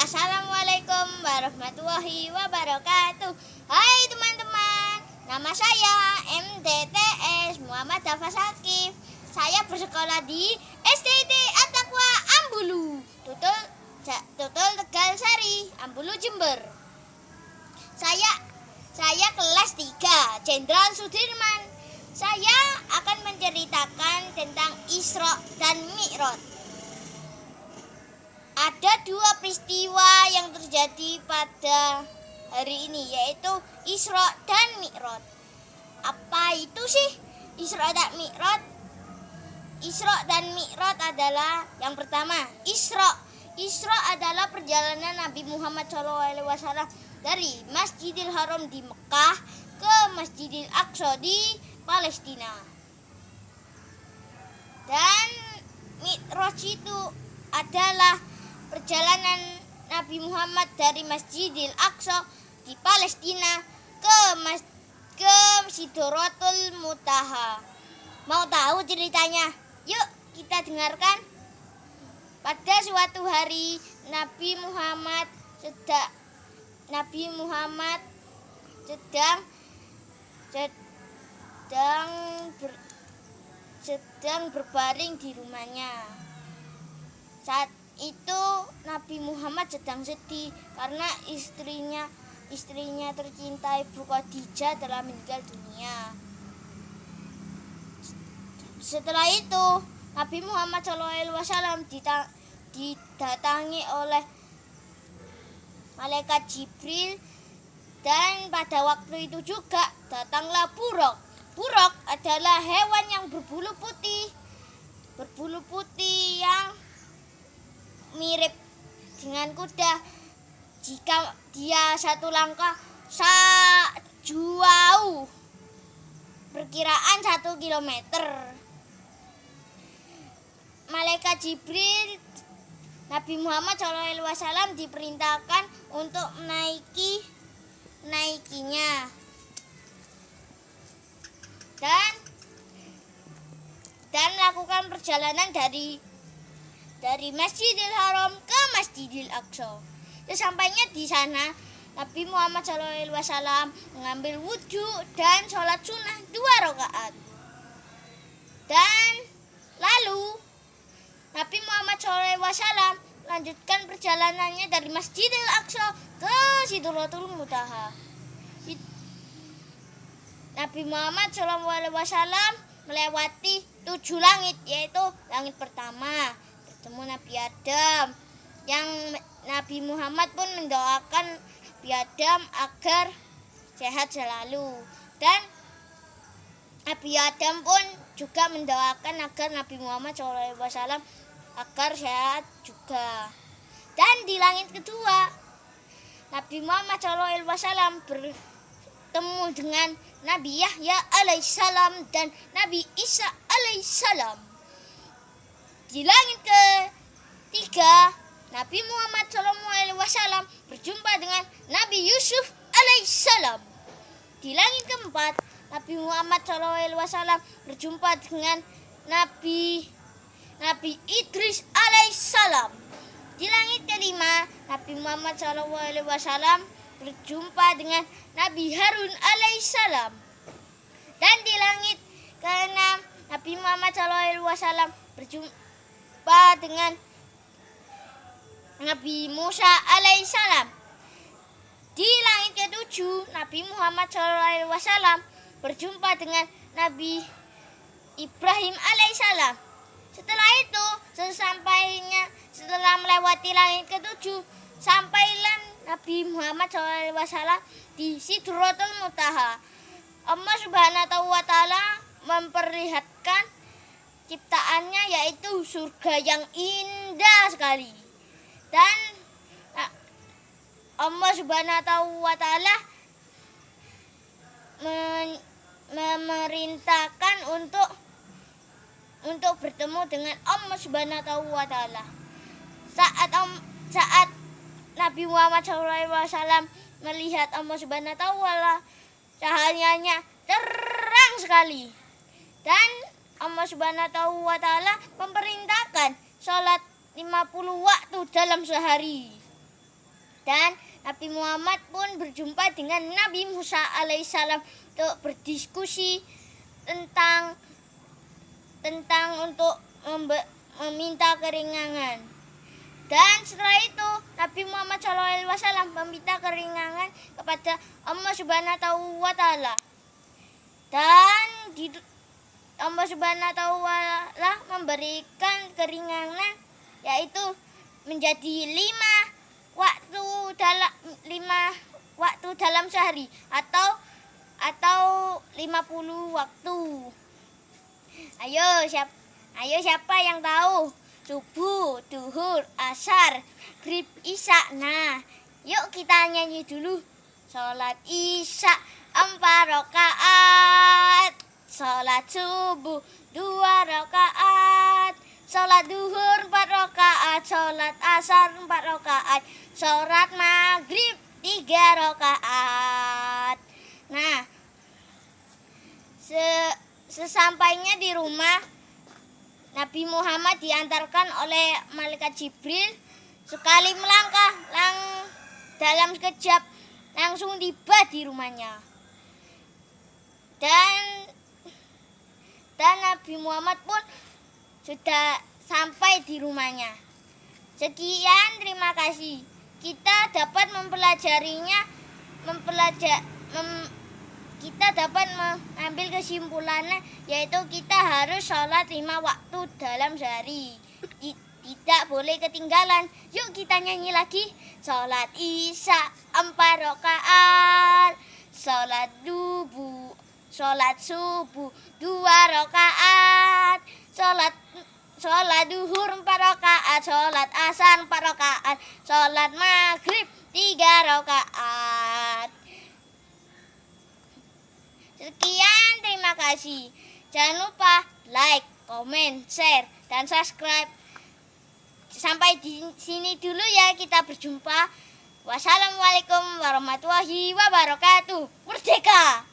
Assalamualaikum warahmatullahi wabarakatuh. Hai teman-teman, nama saya MDTS Muhammad Dafa Sakif. Saya bersekolah di SDIT At-Taqwa Ambulu, Tutul Tegal Sari, Ambulu, Jember. Saya kelas 3, Jenderal Sudirman. Saya akan menceritakan tentang Isra dan Mi'raj. Ada dua peristiwa yang terjadi pada hari ini, yaitu Isra dan Mi'raj. Apa itu sih Isra dan Mi'raj? Isra dan Mi'raj adalah yang pertama, Isra adalah perjalanan Nabi Muhammad SAW dari Masjidil Haram di Mekah ke Masjidil Aqsa di Palestina. Dan Mi'raj itu adalah perjalanan Nabi Muhammad dari Masjidil Aqsa di Palestina ke Sidratul Muntaha. Mau tahu ceritanya? Yuk kita dengarkan. Pada suatu hari Nabi Muhammad sedang berbaring di rumahnya. Saat itu Nabi Muhammad sedang sedih karena istrinya tercinta Ibu Khadijah telah meninggal dunia. Setelah itu Nabi Muhammad SAW didatangi oleh malaikat Jibril, dan pada waktu itu juga datanglah buruk. Buruk adalah hewan yang berbulu putih yang mirip dengan kuda. Jika dia satu langkah jauh, perkiraan 1 kilometer. Malaikat Jibril, Nabi Muhammad SAW diperintahkan untuk menaikinya dan lakukan perjalanan dari Masjidil Haram ke Masjidil Aqsa. Sesampainya di sana, Nabi Muhammad SAW mengambil wudhu dan sholat sunnah 2 rakaat. Dan lalu Nabi Muhammad SAW melanjutkan perjalanannya dari Masjidil Aqsa ke Sidratul Muntaha. Nabi Muhammad SAW melewati 7 langit, yaitu langit pertama bertemu Nabi Adam, yang Nabi Muhammad pun mendoakan Nabi Adam agar sehat selalu, dan Nabi Adam pun juga mendoakan agar Nabi Muhammad SAW agar sehat juga. Dan di langit kedua Nabi Muhammad SAW bertemu dengan Nabi Yahya alaihissalam dan Nabi Isa alaihissalam. Di langit ketiga Nabi Muhammad SAW berjumpa dengan Nabi Yusuf alaihissalam. Di langit keempat Nabi Muhammad SAW berjumpa dengan Nabi Idris alaihissalam. Di langit kelima Nabi Muhammad SAW berjumpa dengan Nabi Harun alaihissalam. Dan di langit keenam Nabi Muhammad SAW berjumpa dengan Nabi Musa alaihissalam. Di langit ketujuh Nabi Muhammad SAW berjumpa dengan Nabi Ibrahim alaihissalam. Setelah itu, setelah melewati langit ketujuh, sampailah Nabi Muhammad SAW di Sidratul Muntaha. Allah Subhanahu wa Ta'ala memperlihatkan ciptaannya, yaitu surga yang indah sekali. Dan Allah Subhanahu wa Ta'ala memerintahkan untuk bertemu dengan Allah Subhanahu wa Ta'ala. Saat Nabi Muhammad SAW melihat Allah Subhanahu wa Ta'ala, cahayanya terang sekali. Dan Allah Subhanahu wa Ta'ala memerintahkan sholat 50 waktu dalam sehari. Dan Nabi Muhammad pun berjumpa dengan Nabi Musa alaihissalam untuk berdiskusi tentang untuk meminta keringanan. Dan setelah itu Nabi Muhammad SAW meminta keringanan kepada Allah Subhanahu wa Ta'ala. Dan Allah Subhanahu wa Ta'ala memberikan keringanan, yaitu menjadi 5 waktu dalam sehari atau 50 waktu. Ayo siapa yang tahu? Subuh, duhur, asar, maghrib, isya. Nah, yuk kita nyanyi dulu. Sholat isya 4 rakaat, sholat subuh 2 rakaat, sholat duhur 4 rakaat, sholat asar 4 rakaat, sholat maghrib 3 rakaat. Nah, sesampainya di rumah, Nabi Muhammad diantarkan oleh malaikat Jibril. Sekali melangkah dalam sekejap langsung tiba di rumahnya. Dan Nabi Muhammad pun sudah sampai di rumahnya. Sekian, terima kasih. Kita dapat kita dapat mengambil kesimpulannya, yaitu kita harus sholat 5 waktu dalam sehari. Tidak boleh ketinggalan. Yuk kita nyanyi lagi. Sholat isya 4 rakaat, sholat subuh 2 rakaat, sholat duhur 4 rakaat, sholat asar 4 rakaat, sholat maghrib 3 rakaat. Sekian, terima kasih. Jangan lupa like, comment, share, dan subscribe. Sampai di sini dulu ya, kita berjumpa. Wassalamualaikum warahmatullahi wabarakatuh. Merdeka!